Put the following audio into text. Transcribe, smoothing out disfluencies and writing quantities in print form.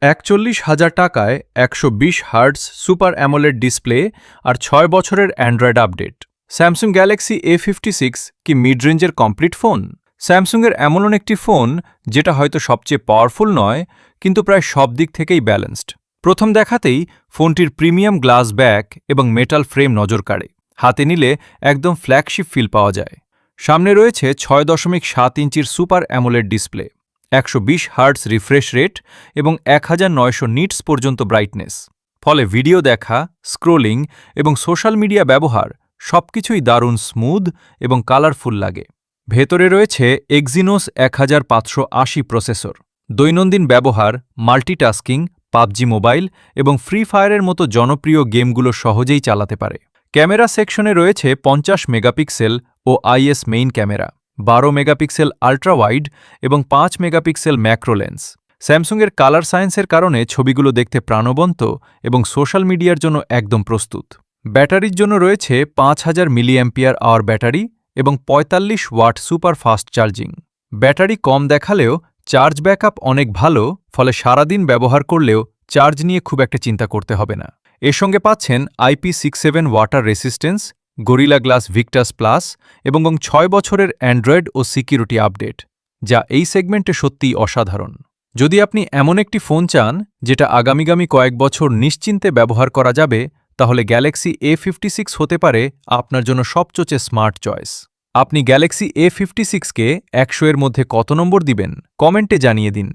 41,000 টাকায় 120 hertz super AMOLED display আর 6 বছরের Android update. Samsung Galaxy A56 কি মিড রেঞ্জের কমপ্লিট ফোন? স্যামসাংয়ের এমন একটি ফোন যেটা হয়তো সবচেয়ে পাওয়ারফুল নয়, কিন্তু প্রায় সব দিক থেকেই ব্যালেন্সড। প্রথম দেখাতেই ফোনটির প্রিমিয়াম গ্লাস ব্যাক এবং মেটাল ফ্রেম নজর কাড়ে। হাতে নিলে একদম ফ্ল্যাগশিপ ফিল পাওয়া যায়। সামনে রয়েছে 6.7 ইঞ্চির super AMOLED display, 120 hertz refresh rate এবং 1900 নিটস পর্যন্ত ব্রাইটনেস। ফলে ভিডিও দেখা, স্ক্রোলিং এবং সোশ্যাল মিডিয়া ব্যবহার সবকিছুই দারুণ স্মুথ এবং কালারফুল লাগে। ভেতরে রয়েছে এক্সিনোস 1580 প্রসেসর। দৈনন্দিন ব্যবহার, মাল্টিটাস্কিং, পাবজি মোবাইল এবং ফ্রি ফায়ারের মতো জনপ্রিয় গেমগুলো সহজেই চালাতে পারে। ক্যামেরা সেকশনে রয়েছে 50 megapixel OIS main camera, 12 megapixel ultra wide এবং 5 মেগাপিক্সেল ম্যাক্রো লেন্স। স্যামসাংয়ের কালার সায়েন্সের কারণে ছবিগুলো দেখতে প্রাণবন্ত এবং সোশ্যাল মিডিয়ার জন্য একদম প্রস্তুত। ব্যাটারির জন্য রয়েছে 5000 মিলিঅ্যাম্পিয়ার আওয়ার ব্যাটারি এবং 45 watt super fast charging. Battery কম দেখালেও চার্জ ব্যাকআপ অনেক ভালো, ফলে সারাদিন ব্যবহার করলেও চার্জ নিয়ে খুব একটা চিন্তা করতে হবে না। এর সঙ্গে পাচ্ছেন IP67 water resistance, gorilla glass Victus plus এবং 6 বছরের অ্যান্ড্রয়েড ও সিকিউরিটি আপডেট, যা এই সেগমেন্টে সত্যিই অসাধারণ। যদি আপনি এমন একটি ফোন চান যেটা আগামী কয়েক বছর নিশ্চিন্তে ব্যবহার করা যাবে, তাহলে গ্যালাক্সি A56 হতে পারে আপনার জন্য সবচেয়ে স্মার্ট চয়েস। আপনি গ্যালাক্সি A56কে 100 এর মধ্যে কত নম্বর দিবেন? কমেন্টে জানিয়ে দিন।